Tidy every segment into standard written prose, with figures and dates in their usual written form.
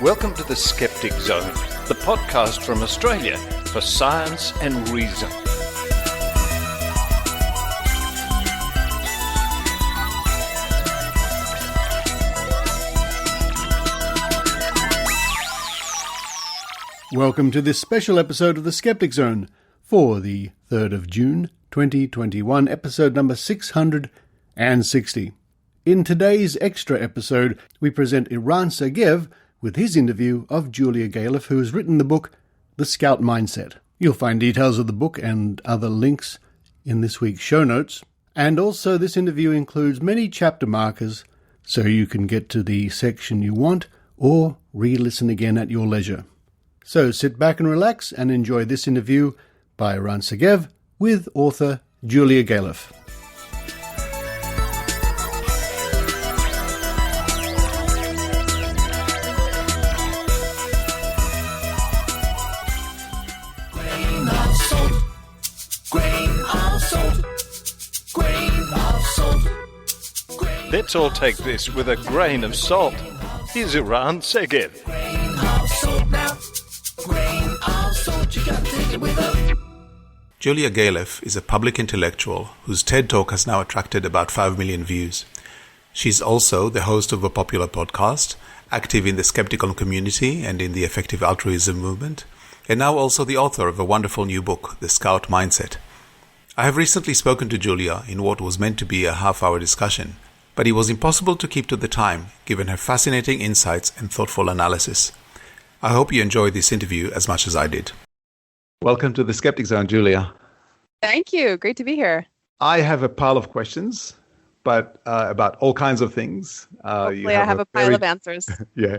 Welcome to the Skeptic Zone, the podcast from Australia for science and reason. Welcome to this special episode of the Skeptic Zone for the 3rd of June 2021, episode number 660. In today's extra episode, we present Eran Segev with his interview of Julia Galef, who has written the book The Scout Mindset. You'll find details of the book and other links in this week's show notes. And also this interview includes many chapter markers, so you can get to the section you want or re-listen again at your leisure. So sit back and relax and enjoy this interview by Eran Segev with author Julia Galef. Grain of salt, grain of salt, grain of salt. Let's all take this with a grain of salt. Here's Eran Segev. Grain of salt now. Grain of salt, you gotta take it with a... Julia Galef is a public intellectual whose TED Talk has now attracted about 5 million views. She's also the host of a popular podcast, active in the skeptical community and in the effective altruism movement, and now also the author of a wonderful new book, The Scout Mindset. I have recently spoken to Julia in what was meant to be a half-hour discussion, but it was impossible to keep to the time given her fascinating insights and thoughtful analysis. I hope you enjoyed this interview as much as I did. Welcome to the Skeptic Zone, Julia. Thank you. Great to be here. I have a pile of questions, but about all kinds of things. Hopefully I have a pile of answers. Yeah.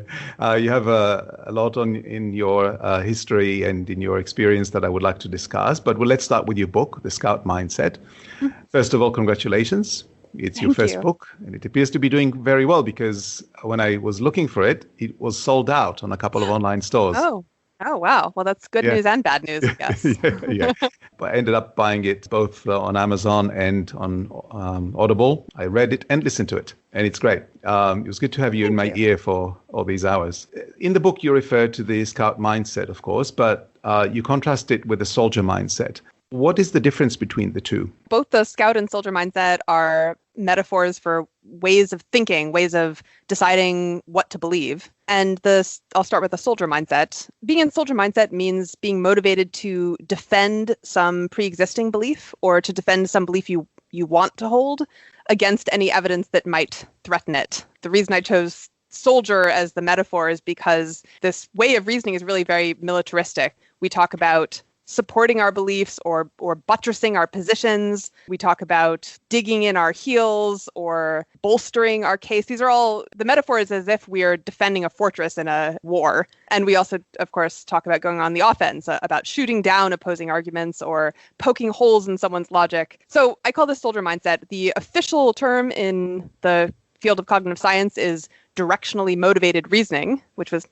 You have a lot in your history and in your experience that I would like to discuss. But let's start with your book, The Scout Mindset. First of all, congratulations. It's your first book, and it appears to be doing very well because when I was looking for it, it was sold out on a couple of online stores. Oh, wow. Well, that's good news and bad news, I guess. yeah. But I ended up buying it both on Amazon and on Audible. I read it and listened to it, and it's great. It was good to have you in my ear for all these hours. In the book, you refer to the scout mindset, of course, but you contrast it with the soldier mindset. What is the difference between the two? Both the scout and soldier mindset are metaphors for ways of thinking, ways of deciding what to believe. And I'll start with the soldier mindset. Being in soldier mindset means being motivated to defend some pre-existing belief or to defend some belief you want to hold against any evidence that might threaten it. The reason I chose soldier as the metaphor is because this way of reasoning is really very militaristic. We talk about supporting our beliefs or buttressing our positions. We talk about digging in our heels or bolstering our case. These are all, the metaphor is as if we are defending a fortress in a war. And we also, of course, talk about going on the offense, about shooting down opposing arguments or poking holes in someone's logic. So I call this soldier mindset. The official term in the field of cognitive science is directionally motivated reasoning, which was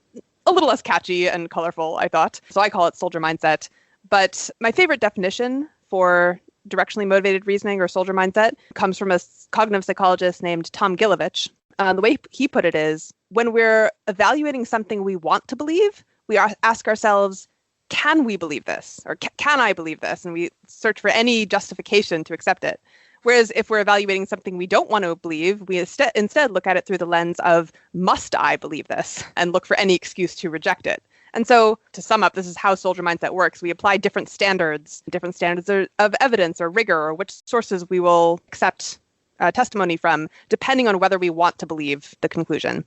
a little less catchy and colorful, I thought. So I call it soldier mindset. But my favorite definition for directionally motivated reasoning or soldier mindset comes from a cognitive psychologist named Tom Gilovich. The way he put it is, when we're evaluating something we want to believe, we ask ourselves, can we believe this? Or can I believe this? And we search for any justification to accept it. Whereas if we're evaluating something we don't want to believe, we instead look at it through the lens of, must I believe this? And look for any excuse to reject it. And so, to sum up, this is how soldier mindset works. We apply different standards of evidence or rigor, or which sources we will accept testimony from, depending on whether we want to believe the conclusion.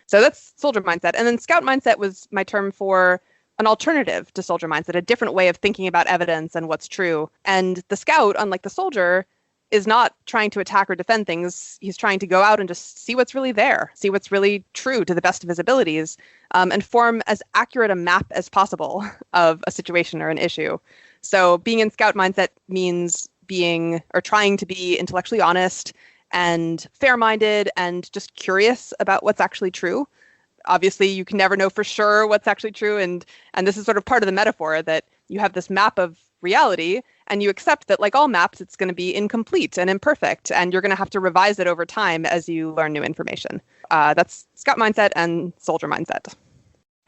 So that's soldier mindset. And then scout mindset was my term for an alternative to soldier mindset, a different way of thinking about evidence and what's true. And the scout, unlike the soldier, is not trying to attack or defend things. He's trying to go out and just see what's really there, see what's really true to the best of his abilities, and form as accurate a map as possible of a situation or an issue. So being in scout mindset means being or trying to be intellectually honest and fair-minded and just curious about what's actually true. Obviously, you can never know for sure what's actually true. And this is sort of part of the metaphor that you have this map of reality and you accept that, like all maps, it's going to be incomplete and imperfect, and you're going to have to revise it over time as you learn new information. That's scout mindset and soldier mindset.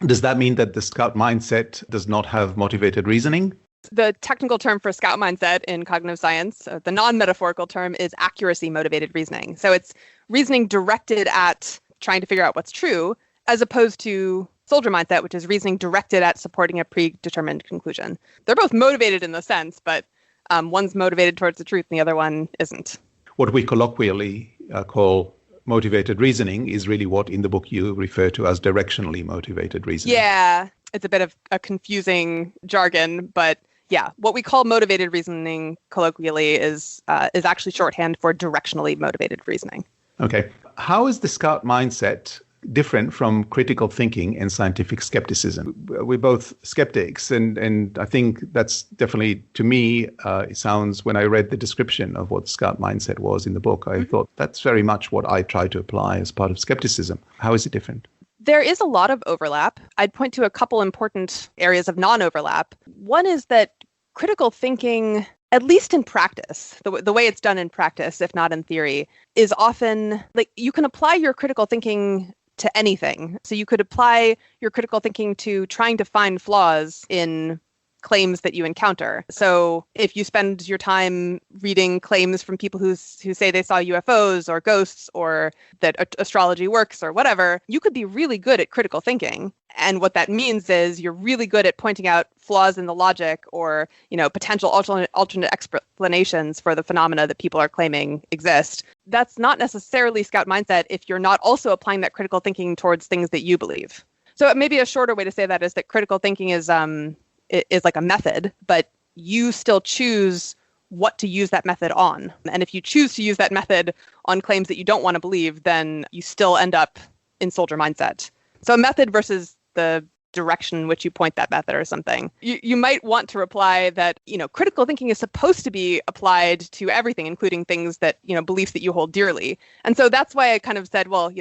Does that mean that the Scout mindset does not have motivated reasoning? The technical term for Scout mindset in cognitive science, the non-metaphorical term, is accuracy-motivated reasoning. So it's reasoning directed at trying to figure out what's true, as opposed to soldier mindset, which is reasoning directed at supporting a predetermined conclusion. They're both motivated in the sense, but one's motivated towards the truth and the other one isn't. What we colloquially call motivated reasoning is really what in the book you refer to as directionally motivated reasoning. Yeah, it's a bit of a confusing jargon, but yeah, what we call motivated reasoning colloquially is actually shorthand for directionally motivated reasoning. Okay. How is the Scout mindset different from critical thinking and scientific skepticism? We're both skeptics, and I think that's definitely, to me, it sounds, when I read the description of what Scout mindset was in the book, I thought that's very much what I try to apply as part of skepticism. How is it different? There is a lot of overlap. I'd point to a couple important areas of non-overlap. One is that critical thinking, at least in practice, the way it's done in practice, if not in theory, is often like you can apply your critical thinking to anything. So you could apply your critical thinking to trying to find flaws in claims that you encounter. So if you spend your time reading claims from people who say they saw UFOs or ghosts or that astrology works or whatever, you could be really good at critical thinking. And what that means is you're really good at pointing out flaws in the logic or, potential alternate explanations for the phenomena that people are claiming exist. That's not necessarily Scout mindset if you're not also applying that critical thinking towards things that you believe. So maybe a shorter way to say that is that critical thinking is like a method, but you still choose what to use that method on. And if you choose to use that method on claims that you don't want to believe, then you still end up in soldier mindset. So a method versus the direction in which you point that method or something. You might want to reply that, critical thinking is supposed to be applied to everything, including things that, beliefs that you hold dearly. And so that's why I kind of said, well,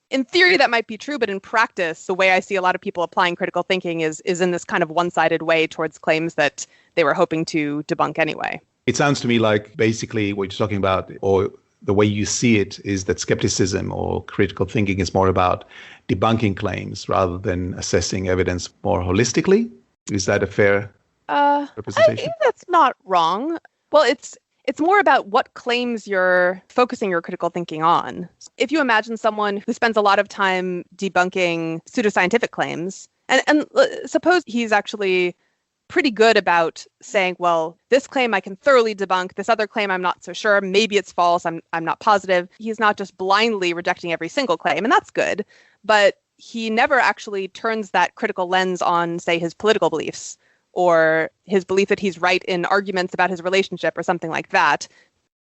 in theory, that might be true, but in practice, the way I see a lot of people applying critical thinking is in this kind of one-sided way towards claims that they were hoping to debunk anyway. It sounds to me like basically what you're talking about, or the way you see it, is that skepticism or critical thinking is more about debunking claims rather than assessing evidence more holistically. Is that a fair representation? I think that's not wrong. Well, it's more about what claims you're focusing your critical thinking on. If you imagine someone who spends a lot of time debunking pseudoscientific claims, and suppose he's actually pretty good about saying, well, this claim I can thoroughly debunk, this other claim I'm not so sure, maybe it's false, I'm not positive. He's not just blindly rejecting every single claim, and that's good, but he never actually turns that critical lens on, say, his political beliefs, or his belief that he's right in arguments about his relationship or something like that,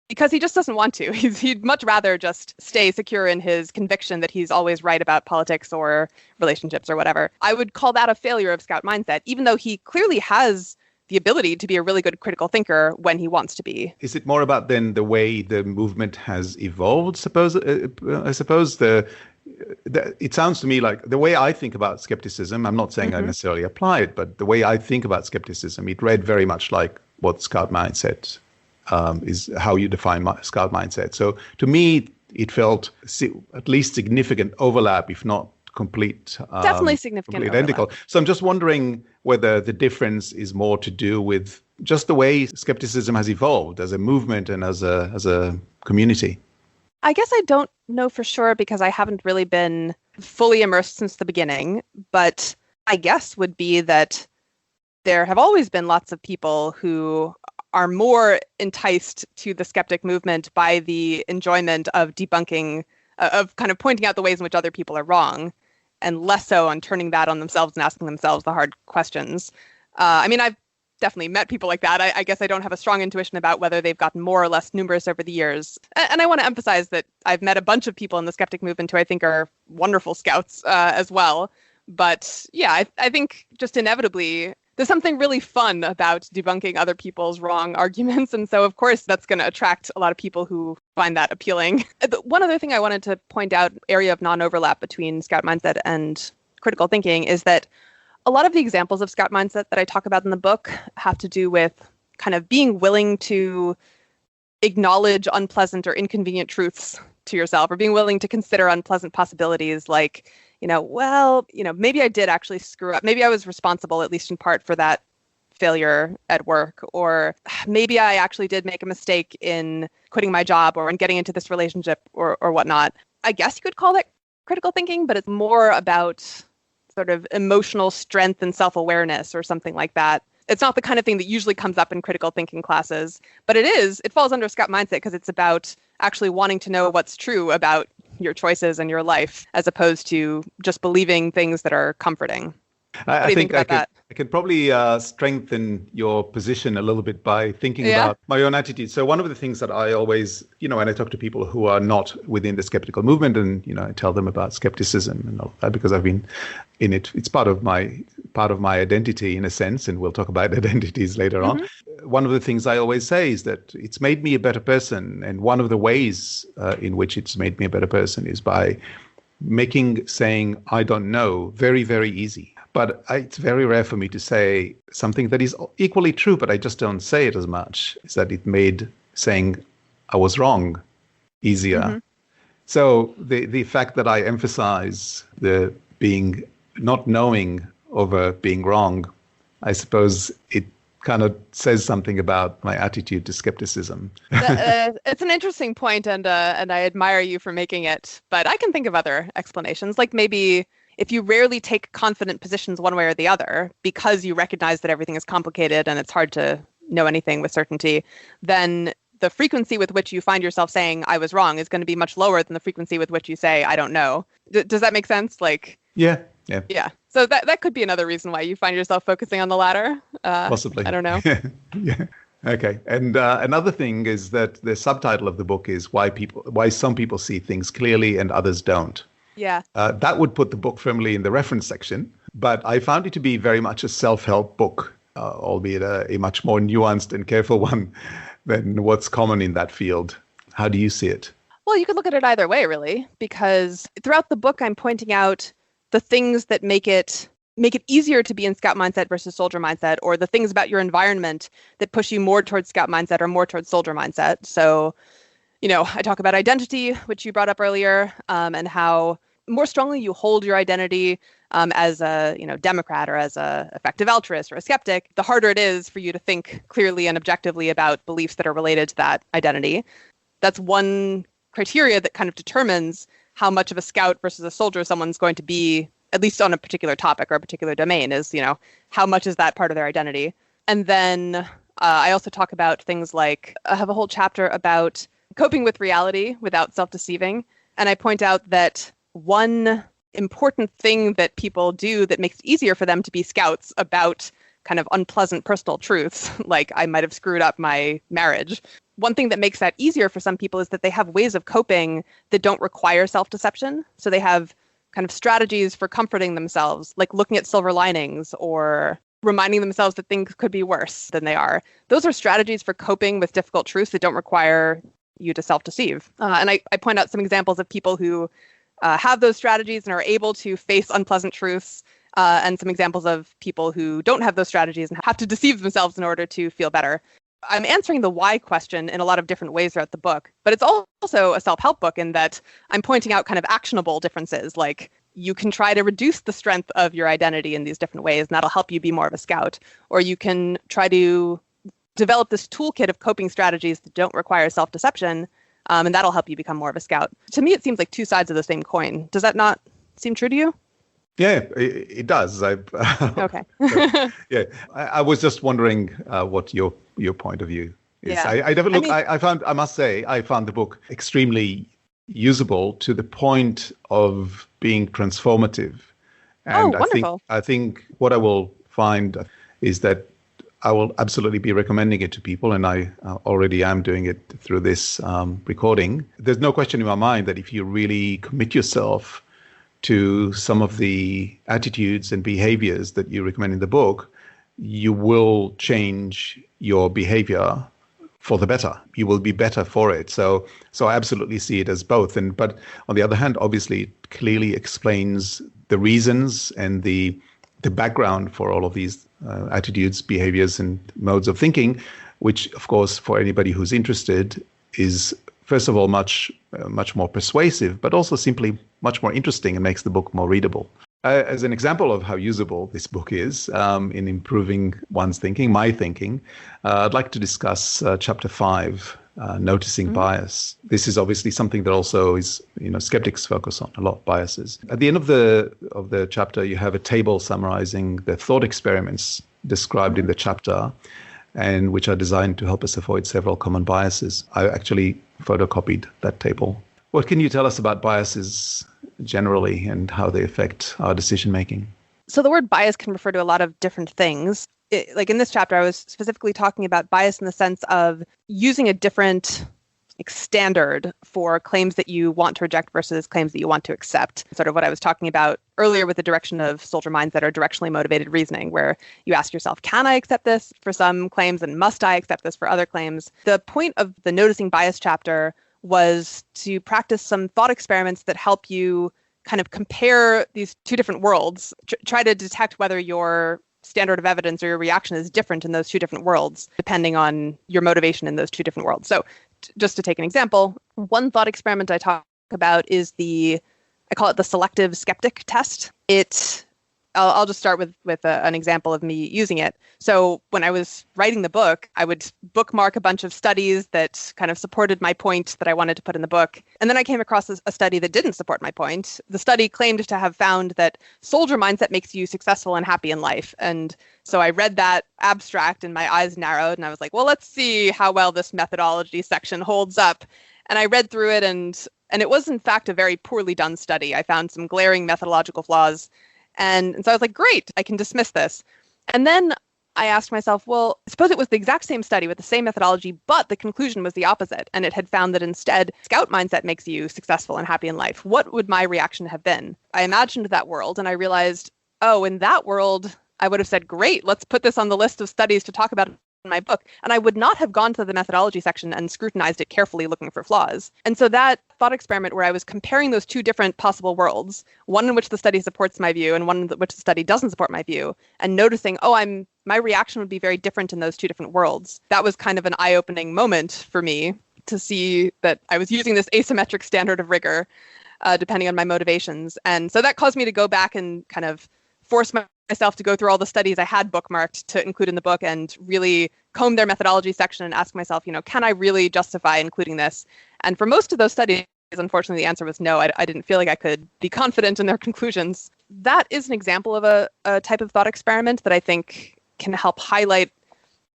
because he just doesn't want to. He'd much rather just stay secure in his conviction that he's always right about politics or relationships or whatever. I would call that a failure of Scout mindset, even though he clearly has the ability to be a really good critical thinker when he wants to be. Is it more about then the way the movement has evolved? I suppose it sounds to me like the way I think about skepticism, I'm not saying I necessarily apply it, but the way I think about skepticism, it read very much like what Scout mindset is, how you define Scout mindset. So to me, it felt at least significant overlap, if not complete. Definitely significant identical. overlap. So I'm just wondering whether the difference is more to do with just the way skepticism has evolved as a movement and as a community. I guess I don't know for sure because I haven't really been fully immersed since the beginning, but my guess would be that there have always been lots of people who are more enticed to the skeptic movement by the enjoyment of debunking, of kind of pointing out the ways in which other people are wrong, and less so on turning that on themselves and asking themselves the hard questions. I've definitely met people like that. I guess I don't have a strong intuition about whether they've gotten more or less numerous over the years. And I want to emphasize that I've met a bunch of people in the skeptic movement who I think are wonderful scouts as well. But yeah, I think just inevitably there's something really fun about debunking other people's wrong arguments. And so, of course, that's going to attract a lot of people who find that appealing. One other thing I wanted to point out, area of non-overlap between Scout mindset and critical thinking, is that a lot of the examples of Scout mindset that I talk about in the book have to do with kind of being willing to acknowledge unpleasant or inconvenient truths to yourself, or being willing to consider unpleasant possibilities like, maybe I did actually screw up. Maybe I was responsible, at least in part, for that failure at work, or maybe I actually did make a mistake in quitting my job or in getting into this relationship or whatnot. I guess you could call that critical thinking, but it's more about sort of emotional strength and self-awareness or something like that. It's not the kind of thing that usually comes up in critical thinking classes, but it falls under Scout mindset because it's about actually wanting to know what's true about your choices and your life, as opposed to just believing things that are comforting. I think I could probably strengthen your position a little bit by thinking about my own attitude. So one of the things that I always, when I talk to people who are not within the skeptical movement, and I tell them about skepticism and all that, because I've been in it. It's part of my identity in a sense, and we'll talk about identities later on. One of the things I always say is that it's made me a better person, and one of the ways in which it's made me a better person is by making saying I don't know very, very easy. But it's very rare for me to say something that is equally true, but I just don't say it as much, is that it made saying I was wrong easier. So the fact that I emphasize the being not knowing over being wrong, I suppose it kind of says something about my attitude to skepticism. It's an interesting point, and I admire you for making it. But I can think of other explanations, like maybe if you rarely take confident positions one way or the other because you recognize that everything is complicated and it's hard to know anything with certainty, then the frequency with which you find yourself saying I was wrong is going to be much lower than the frequency with which you say I don't know. Does that make sense? Yeah. So that could be another reason why you find yourself focusing on the latter. Possibly. I don't know. Yeah. Okay. And another thing is that the subtitle of the book is why some people see things clearly and others don't. Yeah. That would put the book firmly in the reference section, but I found it to be very much a self-help book, albeit a much more nuanced and careful one than what's common in that field. How do you see it? Well, you could look at it either way, really, because throughout the book, I'm pointing out the things that make it easier to be in Scout mindset versus soldier mindset, or the things about your environment that push you more towards Scout mindset or more towards soldier mindset. So, I talk about identity, which you brought up earlier, and how more strongly you hold your identity as a Democrat or as a effective altruist or a skeptic, the harder it is for you to think clearly and objectively about beliefs that are related to that identity. That's one criteria that kind of determines how much of a scout versus a soldier someone's going to be, at least on a particular topic or a particular domain, is, how much is that part of their identity? And then I also talk about things like, I have a whole chapter about coping with reality without self-deceiving. And I point out that one important thing that people do that makes it easier for them to be scouts about kind of unpleasant personal truths, like I might have screwed up my marriage. One thing that makes that easier for some people is that they have ways of coping that don't require self-deception. So they have kind of strategies for comforting themselves, like looking at silver linings or reminding themselves that things could be worse than they are. Those are strategies for coping with difficult truths that don't require you to self-deceive. And I point out some examples of people who have those strategies and are able to face unpleasant truths, and some examples of people who don't have those strategies and have to deceive themselves in order to feel better. I'm answering the why question in a lot of different ways throughout the book, but it's also a self-help book in that I'm pointing out kind of actionable differences, like you can try to reduce the strength of your identity in these different ways, and that'll help you be more of a scout. Or you can try to develop this toolkit of coping strategies that don't require self-deception, and that'll help you become more of a scout. To me, it seems like two sides of the same coin. Does that not seem true to you? Yeah, it does. Okay. Yeah, I was just wondering what your point of view is. Yeah. I definitely I must say, I found the book extremely usable to the point of being transformative. And wonderful. I think what I will find is that I will absolutely be recommending it to people, and I already am doing it through this recording. There's no question in my mind that if you really commit yourself to some of the attitudes and behaviors that you recommend in the book, you will change your behavior for the better. You will be better for it. So I absolutely see it as both. But on the other hand, obviously, it clearly explains the reasons and the background for all of these attitudes, behaviors, and modes of thinking, which, of course, for anybody who's interested, is first of all, much more persuasive, but also simply much more interesting and makes the book more readable. As an example of how usable this book is in improving one's thinking, my thinking, I'd like to discuss chapter 5, noticing bias. This is obviously something that also is, skeptics focus on a lot, biases. At the end of the chapter, you have a table summarizing the thought experiments described in the chapter, and which are designed to help us avoid several common biases. I actually photocopied that table. What can you tell us about biases generally and how they affect our decision making? So the word bias can refer to a lot of different things. Like in this chapter, I was specifically talking about bias in the sense of using a different standard for claims that you want to reject versus claims that you want to accept. Sort of what I was talking about earlier with the direction of soldier minds that are directionally motivated reasoning, where you ask yourself, can I accept this for some claims and must I accept this for other claims? The point of the Noticing Bias chapter was to practice some thought experiments that help you kind of compare these two different worlds, try to detect whether your standard of evidence or your reaction is different in those two different worlds, depending on your motivation in those two different worlds. So just to take an example, one thought experiment I talk about is I call it the selective skeptic test. I'll just start with an example of me using it. So when I was writing the book, I would bookmark a bunch of studies that kind of supported my point that I wanted to put in the book. And then I came across a study that didn't support my point. The study claimed to have found that soldier mindset makes you successful and happy in life. And so I read that abstract and my eyes narrowed and I was like, well, let's see how well this methodology section holds up. And I read through it and it was in fact a very poorly done study. I found some glaring methodological flaws. And so I was like, great, I can dismiss this. And then I asked myself, well, suppose it was the exact same study with the same methodology, but the conclusion was the opposite. And it had found that instead, scout mindset makes you successful and happy in life. What would my reaction have been? I imagined that world and I realized, oh, in that world, I would have said, great, let's put this on the list of studies to talk about in my book. And I would not have gone to the methodology section and scrutinized it carefully looking for flaws. And so that thought experiment where I was comparing those two different possible worlds, one in which the study supports my view and one in which the study doesn't support my view, and noticing, my reaction would be very different in those two different worlds. That was kind of an eye-opening moment for me to see that I was using this asymmetric standard of rigor, depending on my motivations. And so that caused me to go back and kind of force myself to go through all the studies I had bookmarked to include in the book and really comb their methodology section and ask myself, can I really justify including this? And for most of those studies, unfortunately, the answer was no. I didn't feel like I could be confident in their conclusions. That is an example of a type of thought experiment that I think can help highlight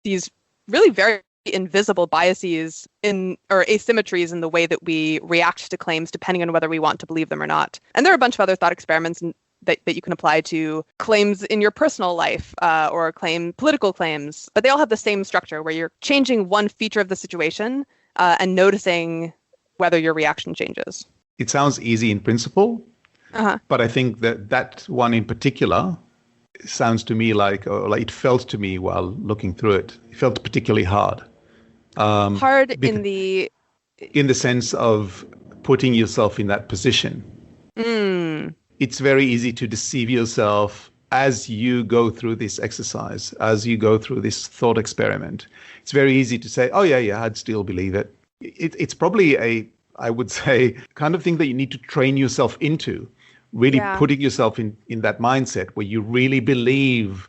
these really very invisible biases or asymmetries in the way that we react to claims depending on whether we want to believe them or not. And there are a bunch of other thought experiments that you can apply to claims in your personal life or political claims, but they all have the same structure where you're changing one feature of the situation and noticing whether your reaction changes. It sounds easy in principle, but I think that one in particular sounds to me like it felt to me while looking through it. It felt particularly hard. Hard in the sense of putting yourself in that position. It's very easy to deceive yourself as you go through this exercise, as you go through this thought experiment. It's very easy to say, oh, yeah, I'd still believe it. It's probably I would say, kind of thing that you need to train yourself into, really putting yourself in that mindset where you really believe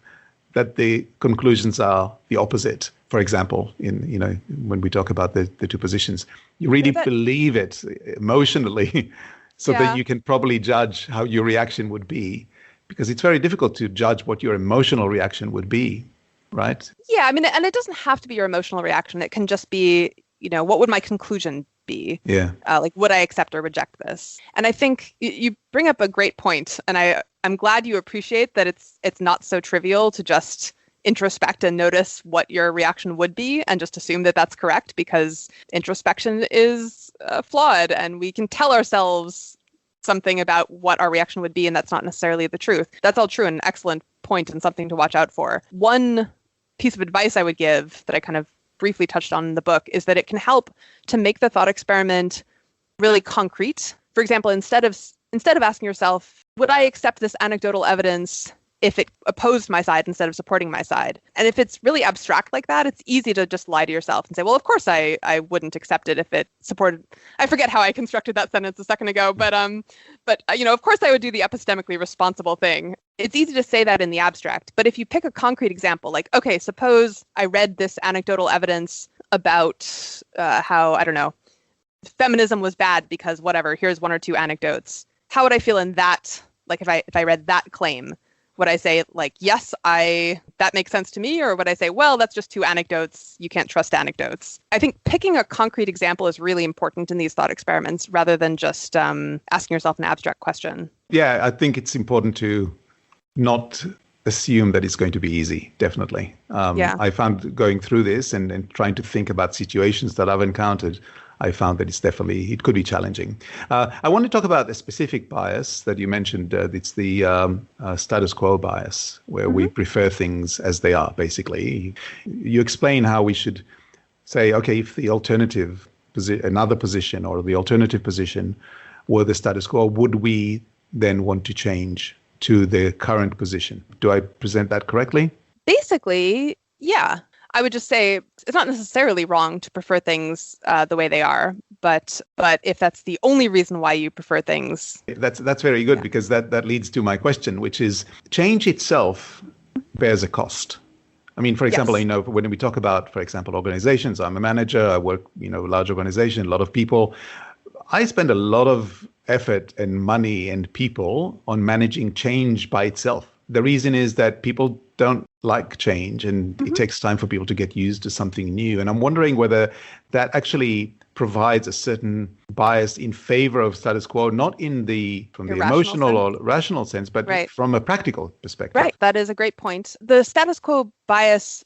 that the conclusions are the opposite. For example, when we talk about the two positions, you really believe it emotionally so that you can probably judge how your reaction would be, because it's very difficult to judge what your emotional reaction would be, right? Yeah, and it doesn't have to be your emotional reaction. It can just be, what would my conclusion be? Yeah. Would I accept or reject this? And I think you bring up a great point, and I'm glad you appreciate that it's not so trivial to just introspect and notice what your reaction would be and just assume that that's correct, because introspection is flawed and we can tell ourselves something about what our reaction would be, and that's not necessarily the truth. That's all true and an excellent point and something to watch out for. One piece of advice I would give that I kind of briefly touched on in the book is that it can help to make the thought experiment really concrete. For example, instead of asking yourself, would I accept this anecdotal evidence if it opposed my side instead of supporting my side. And if it's really abstract like that, it's easy to just lie to yourself and say, well, of course I wouldn't accept it if it supported. I forget how I constructed that sentence a second ago, but of course I would do the epistemically responsible thing. It's easy to say that in the abstract, but if you pick a concrete example, like, okay, suppose I read this anecdotal evidence about how, I don't know, feminism was bad because whatever, here's one or two anecdotes. How would I feel in that? Like if I read that claim, would I say like, yes, that makes sense to me? Or would I say, well, that's just two anecdotes. You can't trust anecdotes. I think picking a concrete example is really important in these thought experiments rather than just asking yourself an abstract question. Yeah, I think it's important to not assume that it's going to be easy, definitely. I found going through this and trying to think about situations that I've encountered, I found that it could be challenging. I want to talk about a specific bias that you mentioned. It's the status quo bias, where we prefer things as they are, basically. You explain how we should say, okay, if the alternative another position or the alternative position were the status quo, would we then want to change to the current position? Do I present that correctly? Basically, yeah. I would just say it's not necessarily wrong to prefer things the way they are, but if that's the only reason why you prefer things. That's very good, because that leads to my question, which is change itself bears a cost. I mean, for example, Yes. when we talk about, for example, organizations, I'm a manager, I work, a large organization, a lot of people. I spend a lot of effort and money and people on managing change by itself. The reason is that people don't like change, and it takes time for people to get used to something new. And I'm wondering whether that actually provides a certain bias in favor of status quo, not from the emotional or rational sense, but from a practical perspective. Right. That is a great point. The status quo bias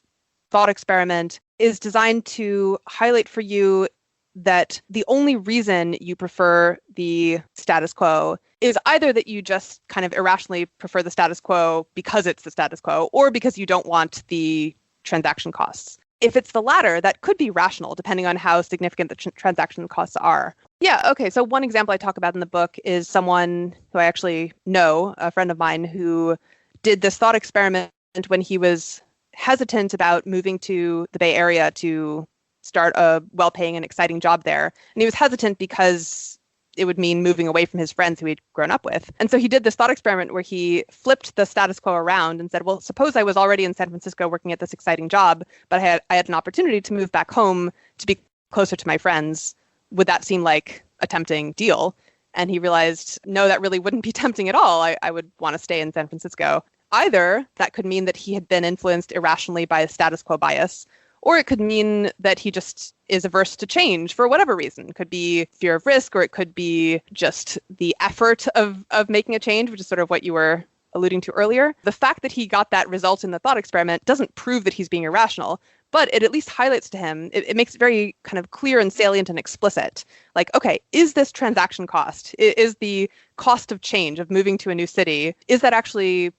thought experiment is designed to highlight for you that the only reason you prefer the status quo is either that you just kind of irrationally prefer the status quo because it's the status quo, or because you don't want the transaction costs. If it's the latter, that could be rational, depending on how significant the transaction costs are. Yeah, okay, so one example I talk about in the book is someone who I actually know, a friend of mine, who did this thought experiment when he was hesitant about moving to the Bay Area to start a well-paying and exciting job there. And he was hesitant because it would mean moving away from his friends who he'd grown up with. And so he did this thought experiment where he flipped the status quo around and said, well, suppose I was already in San Francisco working at this exciting job, but I had an opportunity to move back home to be closer to my friends. Would that seem like a tempting deal? And he realized, no, that really wouldn't be tempting at all. I would want to stay in San Francisco. Either that could mean that he had been influenced irrationally by a status quo bias, or it could mean that he just is averse to change for whatever reason. It could be fear of risk, or it could be just the effort of making a change, which is sort of what you were alluding to earlier. The fact that he got that result in the thought experiment doesn't prove that he's being irrational, but it at least highlights to him, it makes it very kind of clear and salient and explicit. Like, okay, is this transaction cost? Is the cost of change, of moving to a new city, is that actually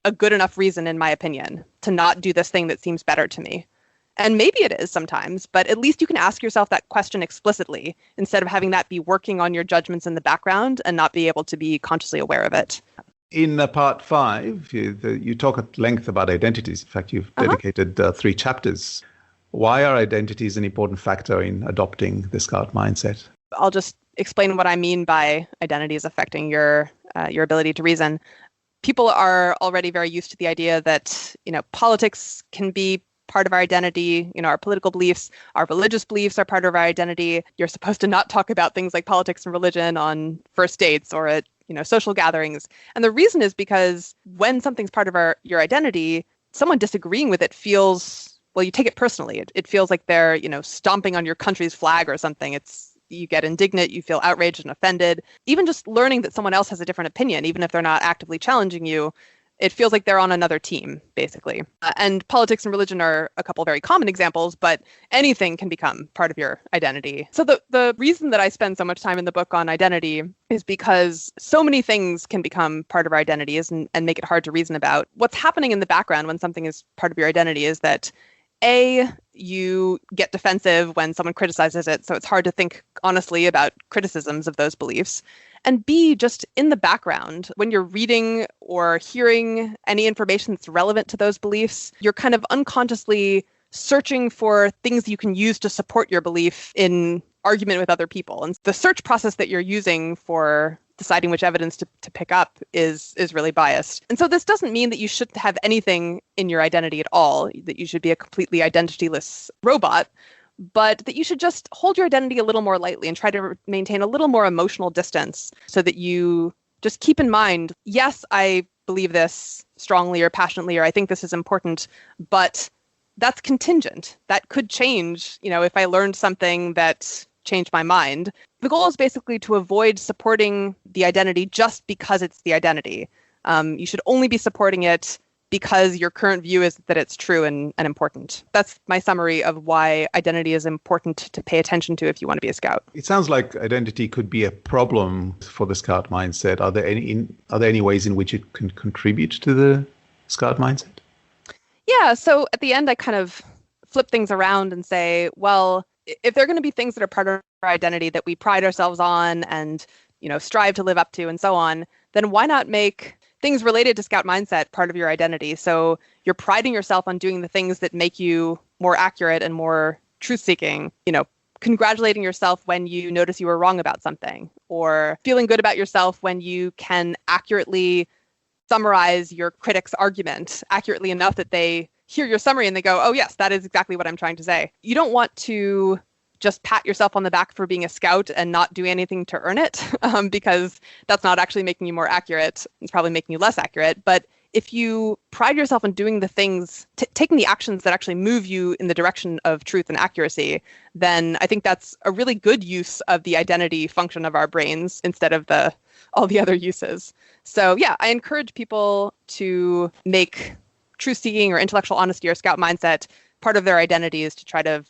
a good enough reason, in my opinion, to not do this thing that seems better to me? And maybe it is sometimes, but at least you can ask yourself that question explicitly instead of having that be working on your judgments in the background and not be able to be consciously aware of it. In part 5, you talk at length about identities. In fact, you've dedicated 3 chapters. Why are identities an important factor in adopting the Scout mindset? I'll just explain what I mean by identities affecting your ability to reason. People are already very used to the idea that, politics can be part of our identity, our political beliefs, our religious beliefs are part of our identity. You're supposed to not talk about things like politics and religion on first dates or at, social gatherings. And the reason is because when something's part of your identity, someone disagreeing with it feels, well, you take it personally. It feels like they're, stomping on your country's flag or something. You get indignant, you feel outraged and offended. Even just learning that someone else has a different opinion, even if they're not actively challenging you, it feels like they're on another team, basically. And politics and religion are a couple very common examples, but anything can become part of your identity. So the reason that I spend so much time in the book on identity is because so many things can become part of our identities and make it hard to reason about. What's happening in the background when something is part of your identity is that You get defensive when someone criticizes it, so it's hard to think honestly about criticisms of those beliefs. And B, just in the background, when you're reading or hearing any information that's relevant to those beliefs, you're kind of unconsciously searching for things you can use to support your belief in argument with other people. And the search process that you're using for deciding which evidence to pick up is really biased. And so this doesn't mean that you shouldn't have anything in your identity at all, that you should be a completely identityless robot, but that you should just hold your identity a little more lightly and try to maintain a little more emotional distance so that you just keep in mind, yes, I believe this strongly or passionately, or I think this is important, but that's contingent. That could change, if I learned something that changed my mind. The goal is basically to avoid supporting the identity just because it's the identity. You should only be supporting it because your current view is that it's true and important. That's my summary of why identity is important to pay attention to if you want to be a scout. It sounds like identity could be a problem for the scout mindset. Are there any ways in which it can contribute to the scout mindset? Yeah, so at the end, I kind of flip things around and say, well, if there are going to be things that are part of our identity that we pride ourselves on and, strive to live up to and so on, then why not make things related to scout mindset part of your identity? So you're priding yourself on doing the things that make you more accurate and more truth-seeking, congratulating yourself when you notice you were wrong about something, or feeling good about yourself when you can accurately summarize your critic's argument accurately enough that they hear your summary and they go, oh, yes, that is exactly what I'm trying to say. You don't want to just pat yourself on the back for being a scout and not do anything to earn it, because that's not actually making you more accurate. It's probably making you less accurate. But if you pride yourself on doing the things, taking the actions that actually move you in the direction of truth and accuracy, then I think that's a really good use of the identity function of our brains instead of all the other uses. So yeah, I encourage people to make truth-seeking or intellectual honesty or scout mindset part of their identities to try to,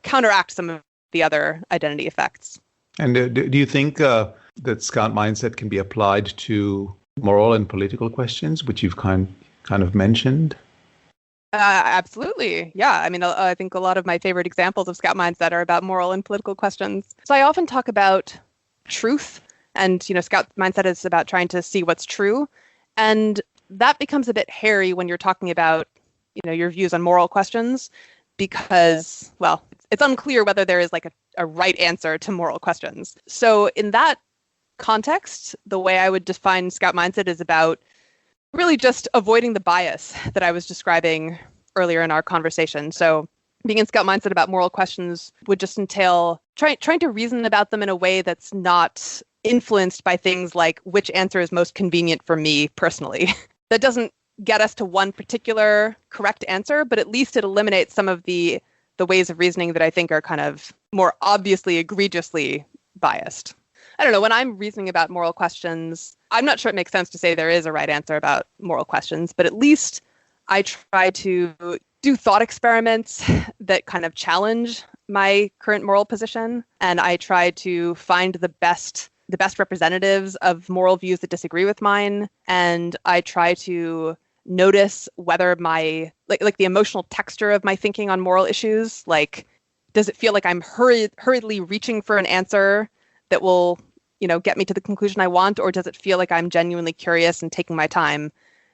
counteract some of the other identity effects. And do you think that scout mindset can be applied to moral and political questions, which you've kind of mentioned? Absolutely. Yeah. I mean, I think a lot of my favorite examples of scout mindset are about moral and political questions. So I often talk about truth, and, scout mindset is about trying to see what's true. And that becomes a bit hairy when you're talking about, your views on moral questions, because, well, it's unclear whether there is like a right answer to moral questions. So in that context, the way I would define scout mindset is about really just avoiding the bias that I was describing earlier in our conversation. So being in scout mindset about moral questions would just entail trying to reason about them in a way that's not influenced by things like which answer is most convenient for me personally. That doesn't get us to one particular correct answer, but at least it eliminates some of the ways of reasoning that I think are kind of more obviously, egregiously biased. I don't know, when I'm reasoning about moral questions, I'm not sure it makes sense to say there is a right answer about moral questions, but at least I try to do thought experiments that kind of challenge my current moral position, and I try to find the best representatives of moral views that disagree with mine, and I try to notice whether my like the emotional texture of my thinking on moral issues, like does it feel like I'm hurriedly reaching for an answer that will get me to the conclusion I want, or does it feel like I'm genuinely curious and taking my time?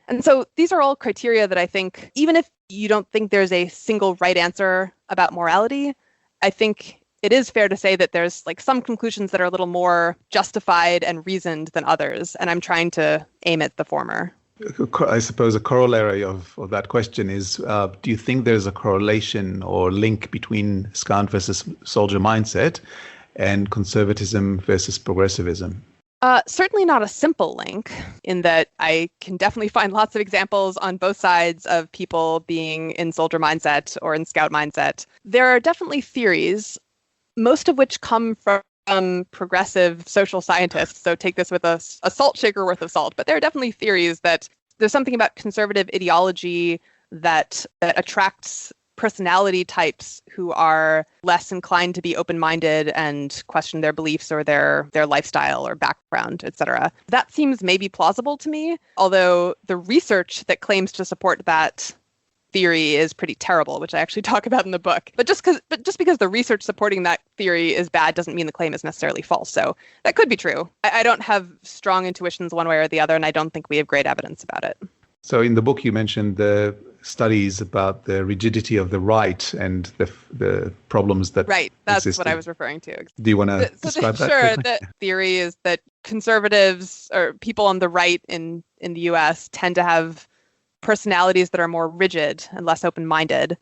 And so these are all criteria that I think, even if you don't think there's a single right answer about morality, I think it is fair to say that there's like some conclusions that are a little more justified and reasoned than others, and I'm trying to aim at the former. I suppose a corollary of that question is, do you think there's a correlation or link between scout versus soldier mindset and conservatism versus progressivism? Certainly not a simple link, in that I can definitely find lots of examples on both sides of people being in soldier mindset or in scout mindset. There are definitely theories, most of which come from progressive social scientists. So take this with a salt shaker worth of salt. But there are definitely theories that there's something about conservative ideology that attracts personality types who are less inclined to be open-minded and question their beliefs or their lifestyle or background, etc. That seems maybe plausible to me, although the research that claims to support that theory is pretty terrible, which I actually talk about in the book. But just because the research supporting that theory is bad doesn't mean the claim is necessarily false. So that could be true. I don't have strong intuitions one way or the other, and I don't think we have great evidence about it. So in the book, you mentioned the studies about the rigidity of the right and the problems that Right, that's existed. what I was referring to. Do you want to describe that? Sure, quickly? the theory is that conservatives or people on the right in the US tend to have personalities that are more rigid and less open-minded.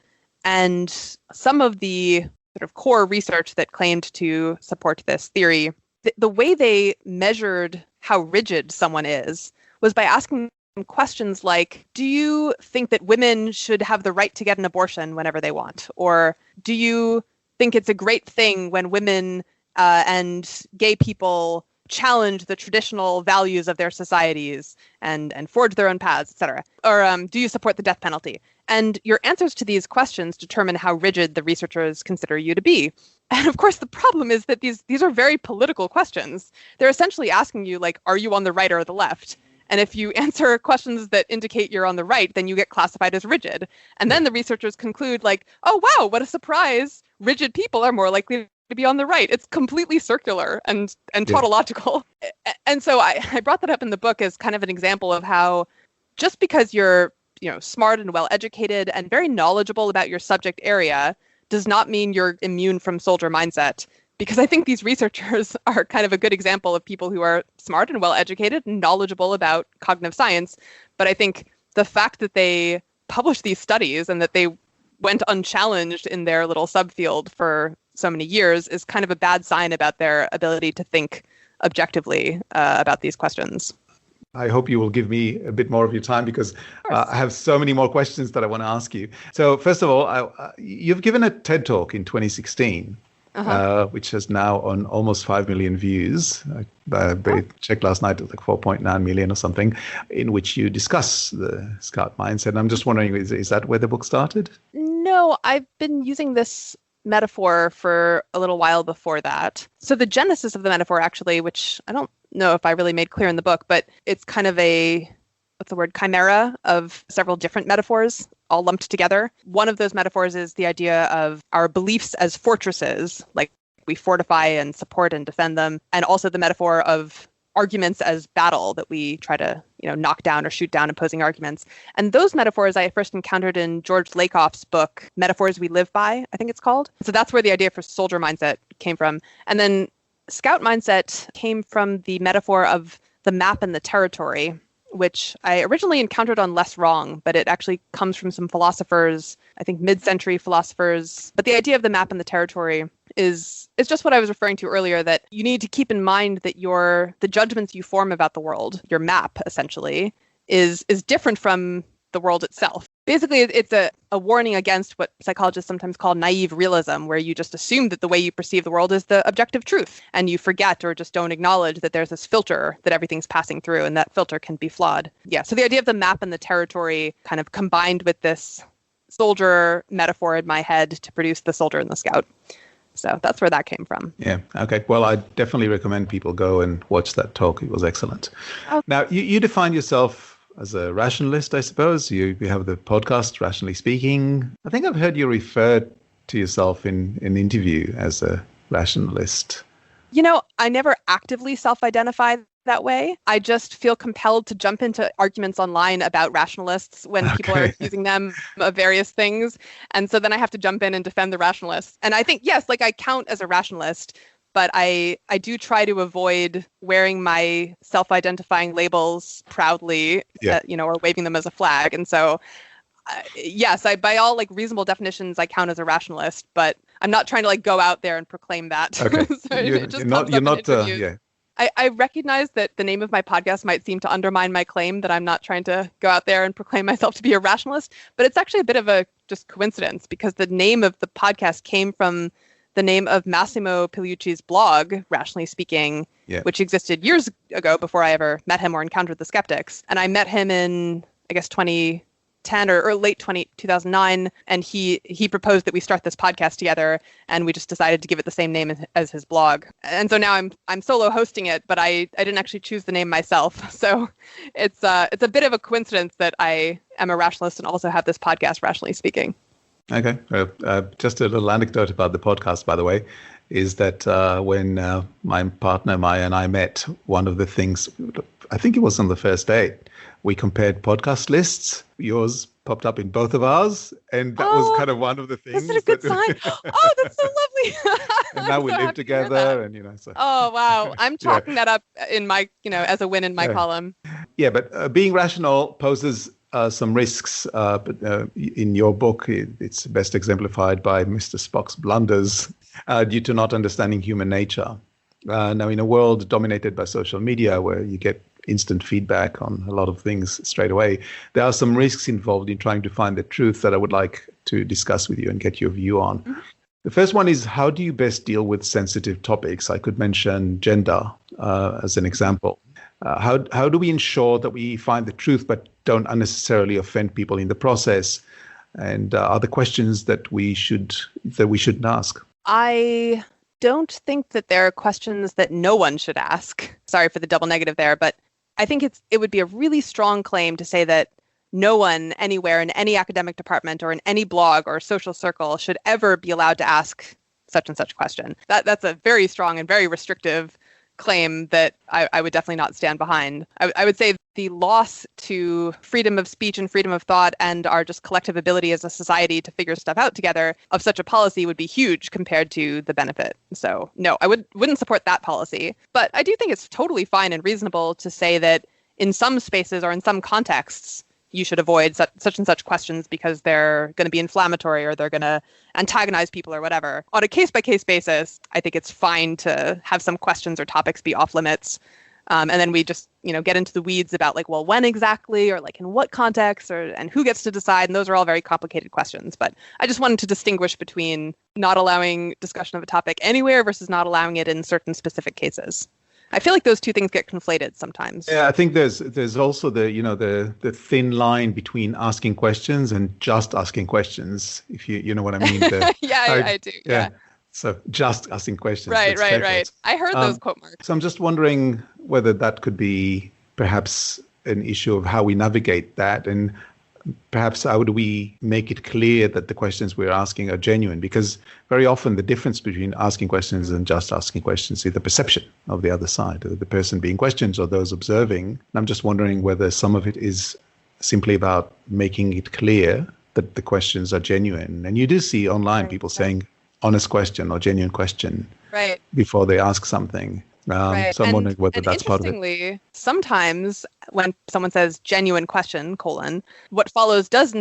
And some of the sort of core research that claimed to support this theory, the way they measured how rigid someone is was by asking them questions like, do you think that women should have the right to get an abortion whenever they want? Or do you think it's a great thing when women and gay people challenge the traditional values of their societies and forge their own paths, etc.? Or do you support the death penalty? And your answers to these questions determine how rigid the researchers consider you to be. And of course, the problem is that these are very political questions. They're essentially asking you, like, are you on the right or the left? And if you answer questions that indicate you're on the right, then you get classified as rigid. And then the researchers conclude, like, oh, wow, what a surprise. Rigid people are more likely to be on the right. It's completely circular and tautological. And so I brought that up in the book as kind of an example of how just because you're smart and well educated and very knowledgeable about your subject area does not mean you're immune from soldier mindset. Because I think these researchers are kind of a good example of people who are smart and well educated and knowledgeable about cognitive science. But I think the fact that they published these studies and that they went unchallenged in their little subfield for so many years is kind of a bad sign about their ability to think objectively about these questions. I hope you will give me a bit more of your time because I have so many more questions that I want to ask you. So first of all, you've given a TED Talk in 2016, which has now on almost 5 million views. I checked last night, it was like 4.9 million or something, in which you discuss the Scout mindset. And I'm just wondering, is that where the book started? No, I've been using this metaphor for a little while before that. So the genesis of the metaphor, actually, which I don't know if I really made clear in the book, but it's kind of chimera of several different metaphors all lumped together. One of those metaphors is the idea of our beliefs as fortresses, like we fortify and support and defend them, and also the metaphor of arguments as battle, that we try to knock down or shoot down opposing arguments. And those metaphors I first encountered in George Lakoff's book, Metaphors We Live By, I think it's called. So that's where the idea for soldier mindset came from. And then Scout mindset came from the metaphor of the map and the territory, which I originally encountered on Less Wrong, but it actually comes from some philosophers, I think mid-century philosophers. But the idea of the map and the territory is just what I was referring to earlier, that you need to keep in mind that the judgments you form about the world, your map essentially, is different from the world itself. Basically, it's a warning against what psychologists sometimes call naive realism, where you just assume that the way you perceive the world is the objective truth, and you forget or just don't acknowledge that there's this filter that everything's passing through, and that filter can be flawed. Yeah, so the idea of the map and the territory kind of combined with this soldier metaphor in my head to produce the soldier and the scout. So that's where that came from. Yeah. Okay. Well, I definitely recommend people go and watch that talk. It was excellent. Now, you define yourself as a rationalist, I suppose. You have the podcast, Rationally Speaking. I think I've heard you refer to yourself in an interview as a rationalist. I never actively self-identify that way. I just feel compelled to jump into arguments online about rationalists when people are accusing them of various things. And so then I have to jump in and defend the rationalists. And I think, yes, I count as a rationalist, but I do try to avoid wearing my self-identifying labels proudly, or waving them as a flag. And so, yes, by all reasonable definitions, I count as a rationalist, but I'm not trying to go out there and proclaim that. Okay. So you're not. Yeah. I recognize that the name of my podcast might seem to undermine my claim that I'm not trying to go out there and proclaim myself to be a rationalist, but it's actually a bit of a just coincidence, because the name of the podcast came from the name of Massimo Pigliucci's blog, Rationally Speaking, which existed years ago before I ever met him or encountered the skeptics. And I met him in, I guess, 2012 2010 or late 2009, and he proposed that we start this podcast together, and we just decided to give it the same name as his blog. And so now I'm solo hosting it, but I didn't actually choose the name myself. So it's a bit of a coincidence that I am a rationalist and also have this podcast, Rationally Speaking. Okay. Just a little anecdote about the podcast, by the way, is that when my partner Maya and I met, one of the things, I think it was on the first date, we compared podcast lists. Yours popped up in both of ours, and that was kind of one of the things. Is it a good sign? Oh, that's so lovely. And now we live together, and so. Oh, wow. I'm chalking that up in my, as a win in my column. Yeah, but being rational poses some risks. But in your book, it's best exemplified by Mr. Spock's blunders due to not understanding human nature. Now, in a world dominated by social media, where you get instant feedback on a lot of things straight away, there are some risks involved in trying to find the truth that I would like to discuss with you and get your view on. Mm-hmm. The first one is, how do you best deal with sensitive topics? I could mention gender as an example. How do we ensure that we find the truth but don't unnecessarily offend people in the process? And are there questions that we shouldn't ask? I don't think that there are questions that no one should ask. Sorry for the double negative there, but I think it would be a really strong claim to say that no one anywhere in any academic department or in any blog or social circle should ever be allowed to ask such and such question. That's a very strong and very restrictive claim that I would definitely not stand behind. I would say the loss to freedom of speech and freedom of thought and our just collective ability as a society to figure stuff out together of such a policy would be huge compared to the benefit. So no, I wouldn't support that policy. But I do think it's totally fine and reasonable to say that in some spaces or in some contexts, you should avoid such and such questions because they're going to be inflammatory or they're going to antagonize people or whatever. On a case-by-case basis, I think it's fine to have some questions or topics be off limits. And then we just, get into the weeds about when exactly or in what context and who gets to decide. And those are all very complicated questions. But I just wanted to distinguish between not allowing discussion of a topic anywhere versus not allowing it in certain specific cases. I feel like those two things get conflated sometimes. Yeah, I think there's also the thin line between asking questions and just asking questions, if you know what I mean. I do. Yeah. So just asking questions. Right. I heard those quote marks. So I'm just wondering whether that could be perhaps an issue of how we navigate that, and perhaps how do we make it clear that the questions we're asking are genuine? Because very often the difference between asking questions and just asking questions is the perception of the other side, the person being questioned or those observing. And I'm just wondering whether some of it is simply about making it clear that the questions are genuine. And you do see online people saying honest question or genuine question before they ask something. So I'm wondering whether that's part of it. Interestingly, sometimes when someone says genuine question, what follows does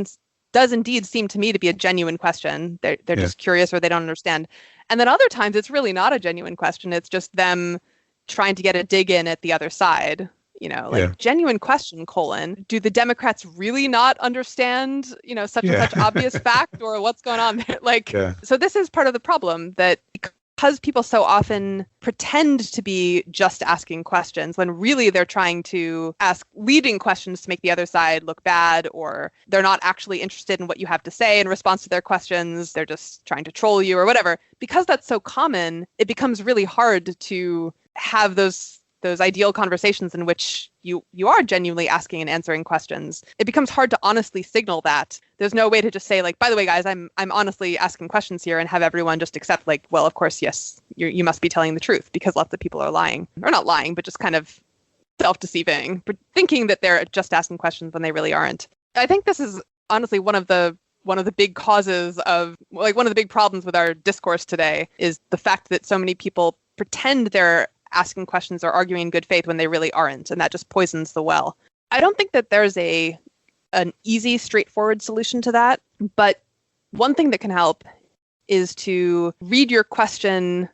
indeed seem to me to be a genuine question. They're just curious or they don't understand. And then other times it's really not a genuine question. It's just them trying to get a dig in at the other side. Genuine question, do the Democrats really not understand, such and such obvious fact or what's going on there? So this is part of the problem, that because people so often pretend to be just asking questions when really they're trying to ask leading questions to make the other side look bad, or they're not actually interested in what you have to say in response to their questions. They're just trying to troll you or whatever. Because that's so common, it becomes really hard to have those ideal conversations in which you are genuinely asking and answering questions. It becomes hard to honestly signal that. There's no way to just say, by the way, guys, I'm honestly asking questions here, and have everyone just accept, well, of course, yes, you must be telling the truth, because lots of people are lying. Or not lying, but just kind of self-deceiving, but thinking that they're just asking questions when they really aren't. I think this is honestly one of the big causes of, one of the big problems with our discourse today is the fact that so many people pretend they're asking questions or arguing in good faith when they really aren't, and that just poisons the well. I don't think that there's an easy, straightforward solution to that, but one thing that can help is to read your question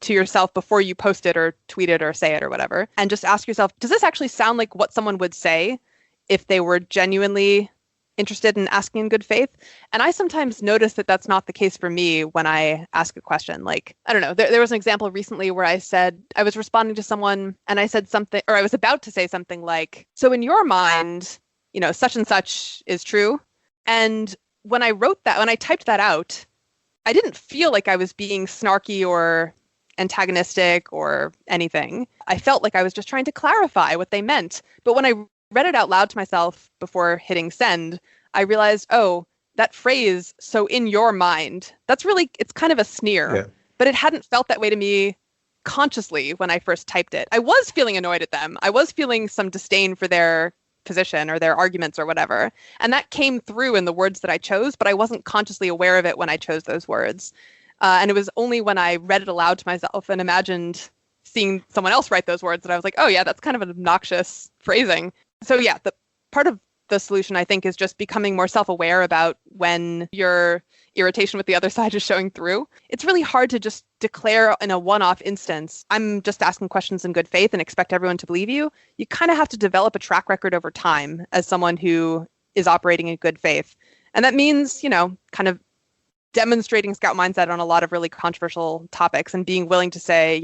to yourself before you post it or tweet it or say it or whatever, and just ask yourself, does this actually sound like what someone would say if they were genuinely interested in asking in good faith? And I sometimes notice that that's not the case for me when I ask a question. I don't know, there was an example recently where I was responding to someone and I said something, or I was about to say something like, so in your mind, such and such is true. And when I typed that out, I didn't feel like I was being snarky or antagonistic or anything. I felt like I was just trying to clarify what they meant. But when I read it out loud to myself before hitting send, I realized, oh, that phrase, "so in your mind," it's kind of a sneer. Yeah. But it hadn't felt that way to me consciously when I first typed it. I was feeling annoyed at them. I was feeling some disdain for their position or their arguments or whatever. And that came through in the words that I chose, but I wasn't consciously aware of it when I chose those words. And it was only when I read it aloud to myself and imagined seeing someone else write those words that I was like, oh yeah, that's kind of an obnoxious phrasing. So yeah, the part of the solution, I think, is just becoming more self-aware about when your irritation with the other side is showing through. It's really hard to just declare in a one-off instance, I'm just asking questions in good faith and expect everyone to believe you. You kind of have to develop a track record over time as someone who is operating in good faith. And that means, kind of demonstrating Scout mindset on a lot of really controversial topics and being willing to say,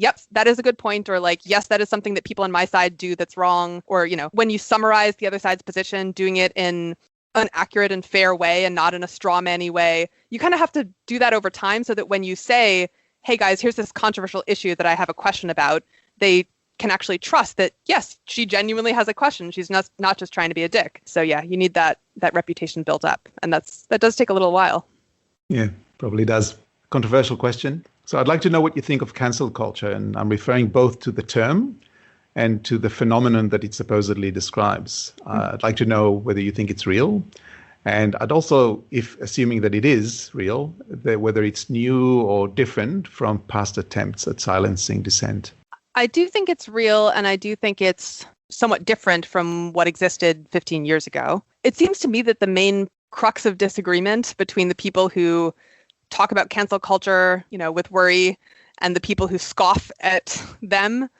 yep, that is a good point, or like, yes, that is something that people on my side do that's wrong, or, when you summarize the other side's position, doing it in an accurate and fair way and not in a straw man-y way. You kind of have to do that over time so that when you say, hey guys, here's this controversial issue that I have a question about, they can actually trust that, yes, she genuinely has a question. She's not just trying to be a dick. So yeah, you need that reputation built up. And that does take a little while. Yeah, probably does. Controversial question. So I'd like to know what you think of cancel culture. And I'm referring both to the term and to the phenomenon that it supposedly describes. I'd like to know whether you think it's real. And I'd also, if assuming that it is real, whether it's new or different from past attempts at silencing dissent. I do think it's real, and I do think it's somewhat different from what existed 15 years ago. It seems to me that the main crux of disagreement between the people who talk about cancel culture, with worry, and the people who scoff at them,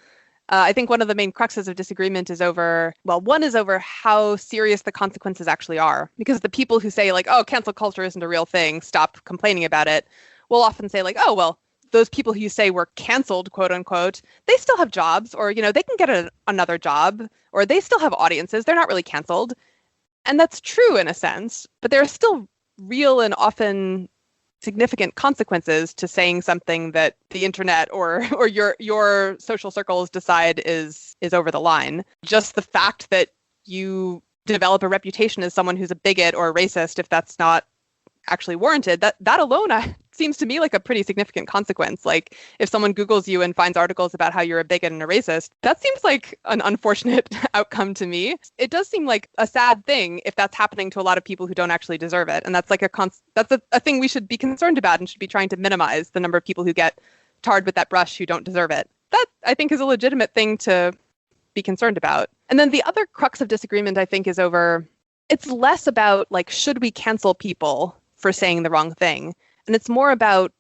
I think one of the main cruxes of disagreement is over how serious the consequences actually are. Because the people who say like, oh, cancel culture isn't a real thing, stop complaining about it, will often say like, oh, well, those people who you say were canceled, quote unquote, they still have jobs, or, they can get another job, or they still have audiences. They're not really canceled. And that's true in a sense, but there are still real and often significant consequences to saying something that the internet or your social circles decide is over the line. Just the fact that you develop a reputation as someone who's a bigot or a racist, if that's not actually warranted, that alone seems to me like a pretty significant consequence. Like if someone Googles you and finds articles about how you're a bigot and a racist, that seems like an unfortunate outcome to me. It does seem like a sad thing if that's happening to a lot of people who don't actually deserve it. And that's like that's a thing we should be concerned about and should be trying to minimize the number of people who get tarred with that brush who don't deserve it. That I think is a legitimate thing to be concerned about. And then the other crux of disagreement, I think, is over, it's less about like, should we cancel people for saying the wrong thing? And it's more about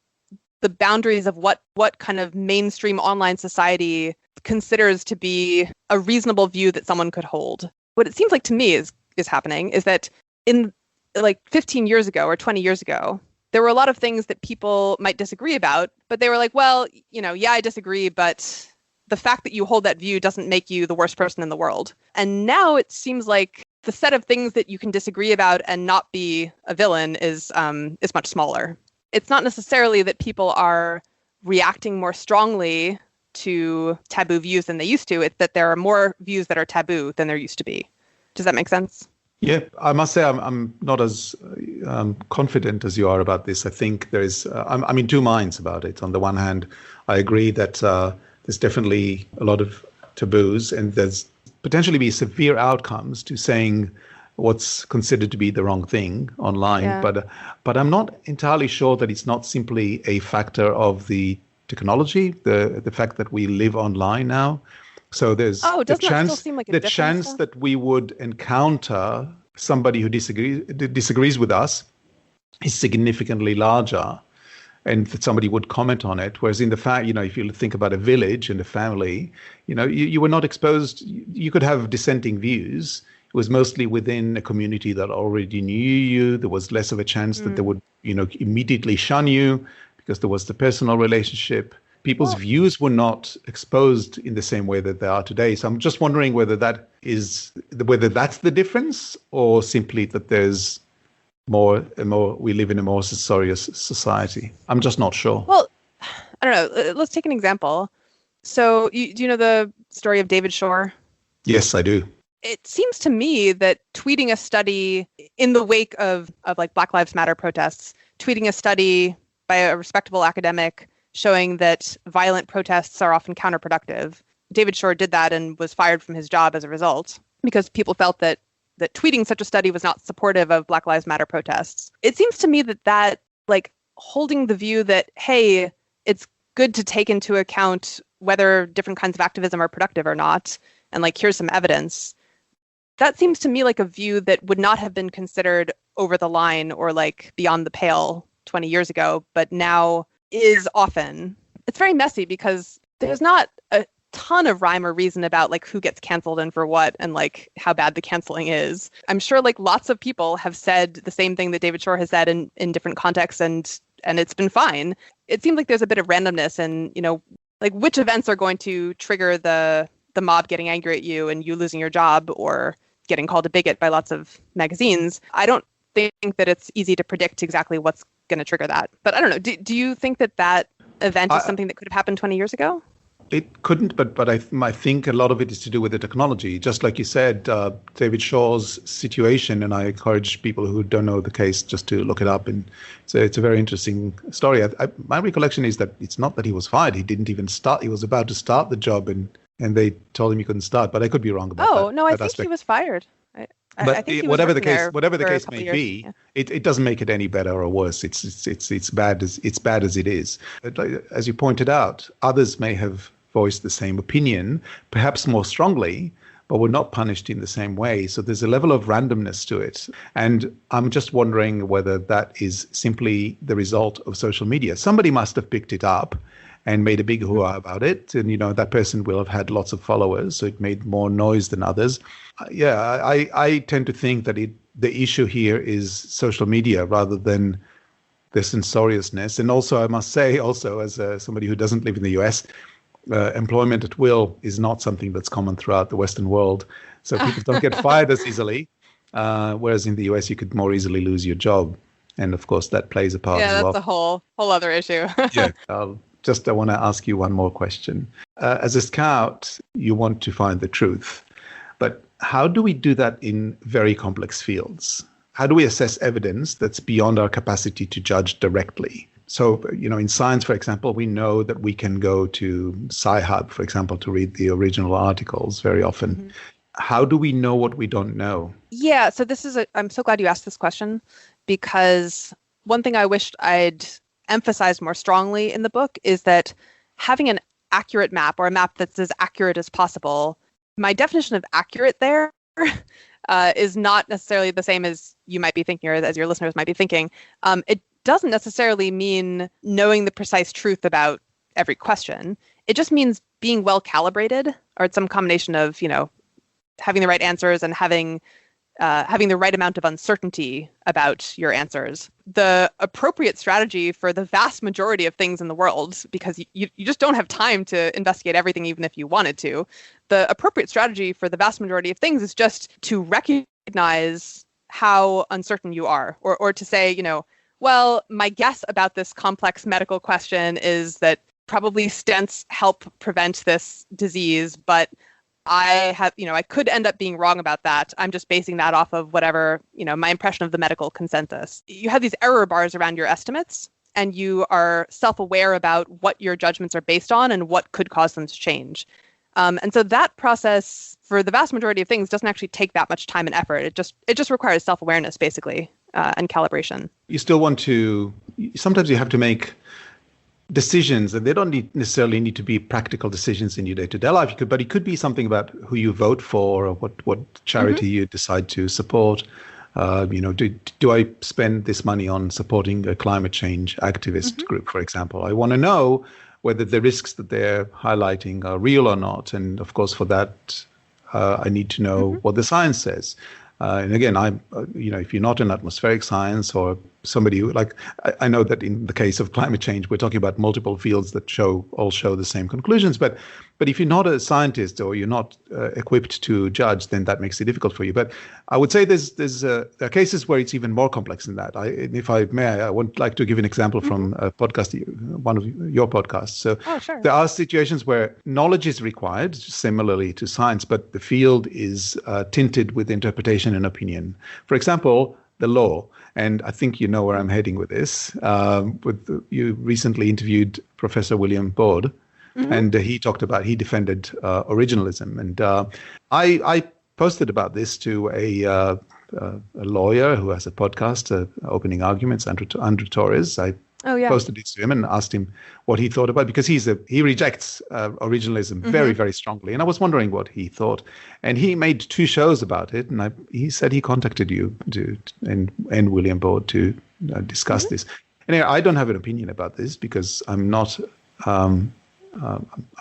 the boundaries of what kind of mainstream online society considers to be a reasonable view that someone could hold. What it seems like to me is happening is that in like 15 years ago or 20 years ago, there were a lot of things that people might disagree about, but they were like, well, yeah, I disagree, but the fact that you hold that view doesn't make you the worst person in the world. And now it seems like the set of things that you can disagree about and not be a villain is much smaller. It's not necessarily that people are reacting more strongly to taboo views than they used to. It's that there are more views that are taboo than there used to be. Does that make sense? Yeah, I must say I'm not as confident as you are about this. I think I'm in two minds about it. On the one hand, I agree that there's definitely a lot of taboos, and there's potentially be severe outcomes to saying what's considered to be the wrong thing online. Yeah. But I'm not entirely sure that it's not simply a factor of the technology, the fact that we live online now. So there's the chance that we would encounter somebody who disagrees with us is significantly larger, and that somebody would comment on it. Whereas in the fact, if you think about a village and a family, you were not exposed. You could have dissenting views. It was mostly within a community that already knew you. There was less of a chance that they would, immediately shun you because there was the personal relationship. People's views were not exposed in the same way that they are today. So I'm just wondering whether that is whether that's the difference or simply that there's we live in a more censorious society. I'm just not sure. Well, I don't know. Let's take an example. So do you know the story of David Shore? Yes, I do. It seems to me that tweeting a study in the wake of like Black Lives Matter protests, tweeting a study by a respectable academic showing that violent protests are often counterproductive. David Shore did that and was fired from his job as a result because people felt that tweeting such a study was not supportive of Black Lives Matter protests. It seems to me that like holding the view that, hey, it's good to take into account whether different kinds of activism are productive or not, and like here's some evidence. That seems to me like a view that would not have been considered over the line or like beyond the pale 20 years ago, but now is often. It's very messy because there's not a ton of rhyme or reason about like who gets canceled and for what and like how bad the canceling is. I'm sure like lots of people have said the same thing that David Shore has said in different contexts and it's been fine. It seems like there's a bit of randomness and, you know, like which events are going to trigger the mob getting angry at you and you losing your job or getting called a bigot by lots of magazines. I don't think that it's easy to predict exactly what's going to trigger that. But I don't know. Do you think that event is something that could have happened 20 years ago? It couldn't, but I think a lot of it is to do with the technology. Just like you said, David Shore's situation, and I encourage people who don't know the case just to look it up. And so it's a very interesting story. My recollection is that it's not that he was fired. He didn't even start. He was about to start the job, and they told him he couldn't start. But I could be wrong about that. Oh, no, I think aspect. he was fired. But whatever the case may years. be, Yeah. it doesn't make it any better or worse. It's bad as it is. As you pointed out, others may have voiced the same opinion, perhaps more strongly, but were not punished in the same way. So there's a level of randomness to it. And I'm just wondering whether that is simply the result of social media. Somebody must have picked it up and made a big hoo-ha about it. And, you know, that person will have had lots of followers, so it made more noise than others. I tend to think that the issue here is social media rather than the censoriousness. And also, I must say, also, as somebody who doesn't live in the US, employment at will is not something that's common throughout the Western world. So people don't get fired as easily, whereas in the US, you could more easily lose your job. And of course, that plays a part as well. Yeah, that's a whole other issue. Yeah. I want to ask you one more question. As a scout, you want to find the truth. But how do we do that in very complex fields? How do we assess evidence that's beyond our capacity to judge directly? So, you know, in science, for example, we know that we can go to Sci-Hub, for example, to read the original articles very often. Mm-hmm. How do we know what we don't know? Yeah, so I'm so glad you asked this question, because one thing I wished I'd emphasized more strongly in the book is that having an accurate map, or a map that's as accurate as possible, my definition of accurate there is not necessarily the same as you might be thinking, or as your listeners might be thinking. It doesn't necessarily mean knowing the precise truth about every question. It just means being well calibrated, or it's some combination of, you know, having the right answers and having the right amount of uncertainty about your answers. The appropriate strategy for the vast majority of things in the world, because you just don't have time to investigate everything even if you wanted to, the appropriate strategy for the vast majority of things is just to recognize how uncertain you are, or to say, you know, well, my guess about this complex medical question is that probably stents help prevent this disease, but I could end up being wrong about that. I'm just basing that off of whatever, you know, my impression of the medical consensus. You have these error bars around your estimates, and you are self-aware about what your judgments are based on and what could cause them to change. And so that process, for the vast majority of things, doesn't actually take that much time and effort. It just requires self-awareness, basically, and calibration. You still want to, sometimes you have to make decisions, and they don't necessarily need to be practical decisions in your day-to-day life. But it could be something about who you vote for, or what charity you decide to support. Do I spend this money on supporting a climate change activist group, for example? I want to know whether the risks that they're highlighting are real or not. And of course, for that, I need to know what the science says. And again, if you're not in atmospheric science or somebody who, like, I know that in the case of climate change, we're talking about multiple fields that all show the same conclusions. But if you're not a scientist or you're not equipped to judge, then that makes it difficult for you. But I would say there are cases where it's even more complex than that. If I may, I would like to give an example from a podcast, one of your podcasts. So sure. There are situations where knowledge is required, similarly to science, but the field is tinted with interpretation and opinion. For example, the law. And I think you know where I'm heading with this. You recently interviewed Professor William Borde, and he defended originalism. And I posted about this to a lawyer who has a podcast, Opening Arguments, Andrew Torres. I posted it to him and asked him what he thought about it, because he rejects originalism very, very strongly. And I was wondering what he thought. And he made 2 shows about it. And he said he contacted you and William Borde to discuss this. Anyway, I don't have an opinion about this because I'm not a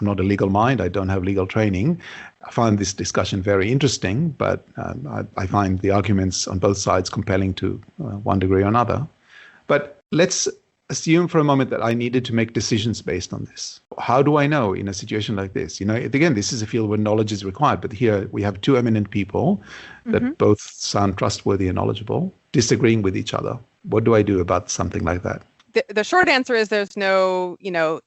legal mind. I don't have legal training. I find this discussion very interesting, but I find the arguments on both sides compelling to one degree or another. But let's assume for a moment that I needed to make decisions based on this. How do I know in a situation like this? Again, this is a field where knowledge is required, but here we have 2 eminent people that both sound trustworthy and knowledgeable, disagreeing with each other. What do I do about something like that? The short answer is there's no,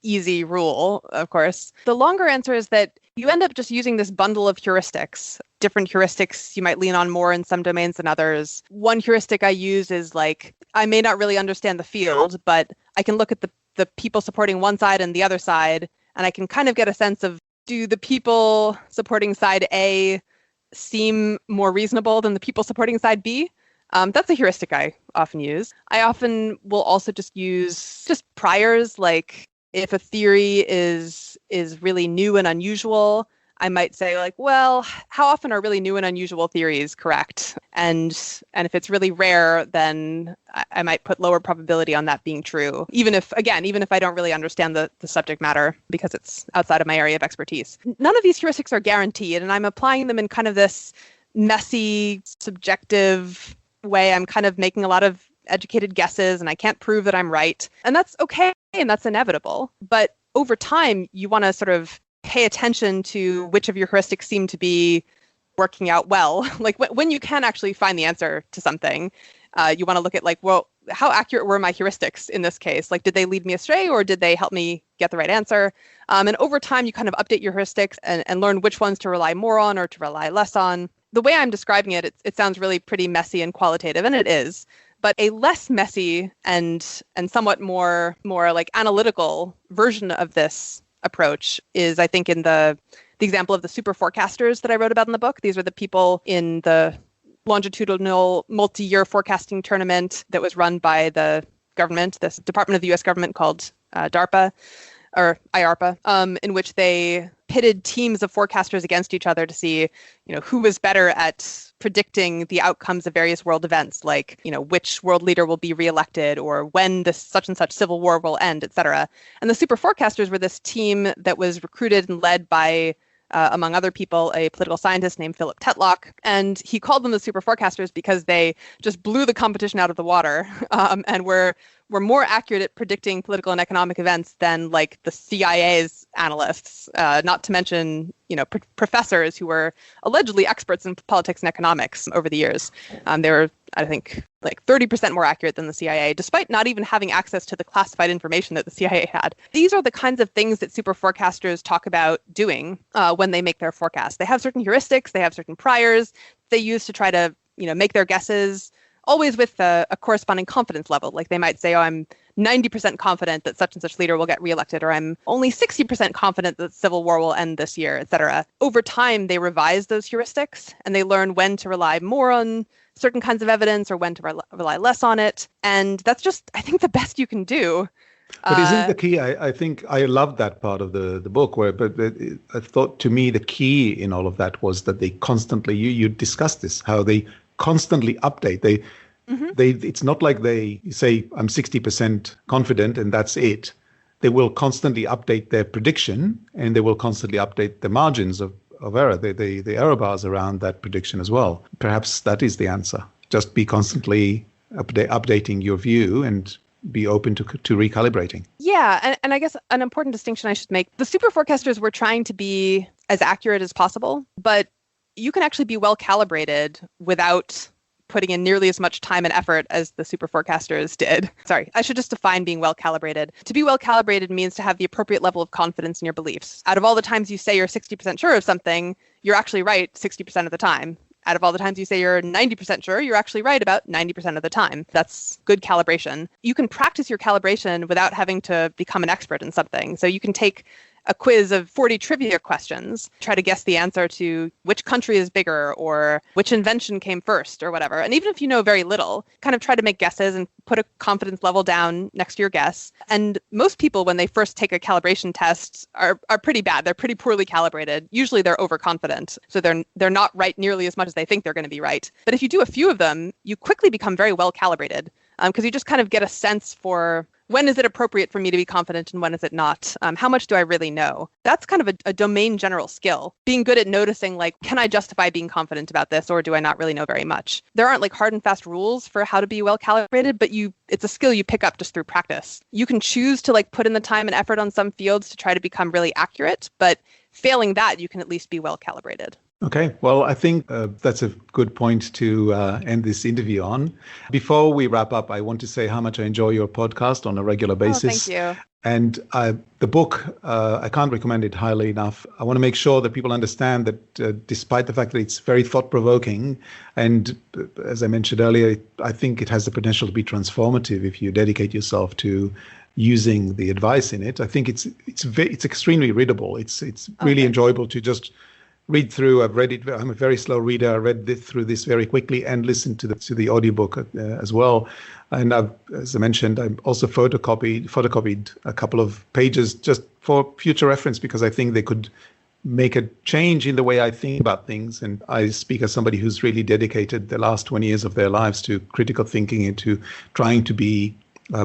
easy rule, of course. The longer answer is that you end up just using this bundle of heuristics. Different heuristics you might lean on more in some domains than others. One heuristic I use is like, I may not really understand the field, but I can look at the people supporting one side and the other side, and I can kind of get a sense of, do the people supporting side A seem more reasonable than the people supporting side B? That's a heuristic I often use. I often will also just use priors, like if a theory is really new and unusual, I might say like, well, how often are really new and unusual theories correct? And if it's really rare, then I might put lower probability on that being true, even if I don't really understand the subject matter because it's outside of my area of expertise. None of these heuristics are guaranteed, and I'm applying them in kind of this messy, subjective way. I'm kind of making a lot of educated guesses, and I can't prove that I'm right. And that's okay, and that's inevitable. But over time, you want to sort of pay attention to which of your heuristics seem to be working out well. Like when you can actually find the answer to something, you want to look at like, well, how accurate were my heuristics in this case? Like, did they lead me astray or did they help me get the right answer? And over time, you kind of update your heuristics and learn which ones to rely more on or to rely less on. The way I'm describing it, it sounds really pretty messy and qualitative, and it is. But a less messy and somewhat more like analytical version of this approach is, I think, in the example of the super forecasters that I wrote about in the book. These are the people in the longitudinal multi-year forecasting tournament that was run by the government, this department of the U.S. government called DARPA, or IARPA, in which they pitted teams of forecasters against each other to see, who was better at predicting the outcomes of various world events, like, which world leader will be reelected or when this such and such civil war will end, et cetera. And the super forecasters were this team that was recruited and led by, among other people, a political scientist named Philip Tetlock. And he called them the super forecasters because they just blew the competition out of the water and were more accurate at predicting political and economic events than like the CIA's analysts, not to mention, professors who were allegedly experts in politics and economics over the years. They were, I think, like 30% more accurate than the CIA, despite not even having access to the classified information that the CIA had. These are the kinds of things that super forecasters talk about doing when they make their forecasts. They have certain heuristics, they have certain priors they use to try to, make their guesses, always with a corresponding confidence level. Like they might say, oh, I'm 90% confident that such and such leader will get reelected, or I'm only 60% confident that civil war will end this year, et cetera. Over time, they revise those heuristics and they learn when to rely more on certain kinds of evidence or when to rely less on it. And that's just, I think, the best you can do. But isn't the key, I think I love that part of the book, but I thought to me the key in all of that was that they constantly, you discussed this, how they constantly update. They it's not like they say I'm 60% confident and that's it. They will constantly update their prediction and they will constantly update the margins of error, the error bars around that prediction as well. Perhaps that is the answer. Just be constantly updating your view and be open to recalibrating. Yeah, and I guess an important distinction I should make, the super forecasters were trying to be as accurate as possible, but you can actually be well calibrated without putting in nearly as much time and effort as the super forecasters did. Sorry, I should just define being well calibrated. To be well calibrated means to have the appropriate level of confidence in your beliefs. Out of all the times you say you're 60% sure of something, you're actually right 60% of the time. Out of all the times you say you're 90% sure, you're actually right about 90% of the time. That's good calibration. You can practice your calibration without having to become an expert in something. So you can take a quiz of 40 trivia questions, try to guess the answer to which country is bigger or which invention came first or whatever. And even if you know very little, kind of try to make guesses and put a confidence level down next to your guess. And most people, when they first take a calibration test, are pretty bad. They're pretty poorly calibrated. Usually they're overconfident. So they're not right nearly as much as they think they're going to be right. But if you do a few of them, you quickly become very well calibrated because you just kind of get a sense for when is it appropriate for me to be confident and when is it not? How much do I really know? That's kind of a domain general skill. Being good at noticing, like, can I justify being confident about this or do I not really know very much? There aren't like hard and fast rules for how to be well calibrated, but it's a skill you pick up just through practice. You can choose to like put in the time and effort on some fields to try to become really accurate, but failing that, you can at least be well calibrated. Okay, well, I think that's a good point to end this interview on. Before we wrap up, I want to say how much I enjoy your podcast on a regular basis. Oh, thank you. And the book, I can't recommend it highly enough. I want to make sure that people understand that despite the fact that it's very thought-provoking, and as I mentioned earlier, I think it has the potential to be transformative if you dedicate yourself to using the advice in it. I think it's extremely readable. It's really enjoyable to just read through. I've read it. I'm a very slow reader. I read through this very quickly and listened to the audiobook as well. And as I mentioned, I also photocopied a couple of pages just for future reference because I think they could make a change in the way I think about things. And I speak as somebody who's really dedicated the last 20 years of their lives to critical thinking and to trying to be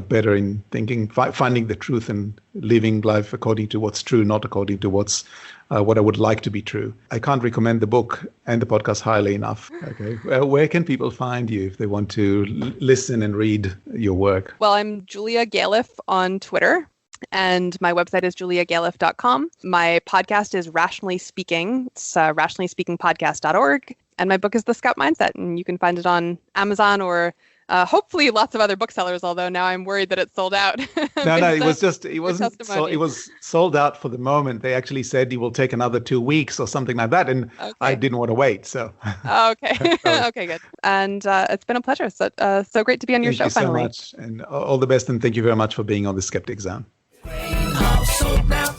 better in thinking, finding the truth and living life according to what's true, not according to what I would like to be true. I can't recommend the book and the podcast highly enough. Okay, well, where can people find you if they want to listen and read your work? Well, I'm Julia Galef on Twitter, and my website is juliagalef.com. My podcast is Rationally Speaking. It's rationallyspeakingpodcast.org. And my book is The Scout Mindset, and you can find it on Amazon or hopefully lots of other booksellers, although now I'm worried that it's sold out. No, it was sold out for the moment. They actually said it will take another 2 weeks or something like that, and okay. I didn't want to wait. So okay, okay, good. And it's been a pleasure. So great to be on your show finally. Thank you so much, and all the best, and thank you very much for being on the Skeptic Zone. Grain of salt now.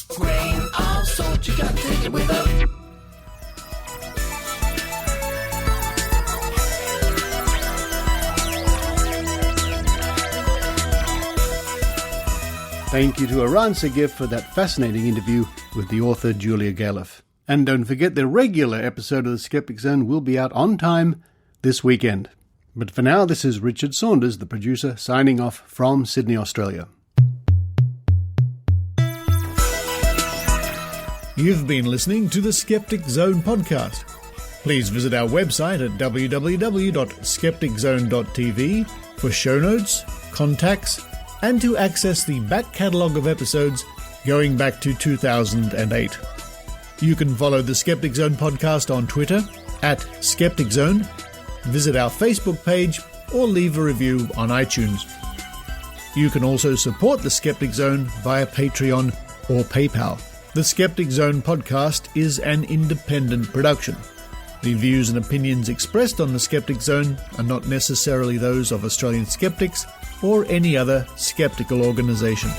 Grain of salt, you gotta take it with a Thank you to Eran Segev for that fascinating interview with the author Julia Galef. And don't forget the regular episode of the Skeptic Zone will be out on time this weekend. But for now, this is Richard Saunders, the producer, signing off from Sydney, Australia. You've been listening to the Skeptic Zone podcast. Please visit our website at www.skepticzone.tv for show notes, contacts, and to access the back catalogue of episodes going back to 2008. You can follow the Skeptic Zone podcast on Twitter at Skeptic Zone, visit our Facebook page, or leave a review on iTunes. You can also support the Skeptic Zone via Patreon or PayPal. The Skeptic Zone podcast is an independent production. The views and opinions expressed on the Skeptic Zone are not necessarily those of Australian skeptics or any other skeptical organisation.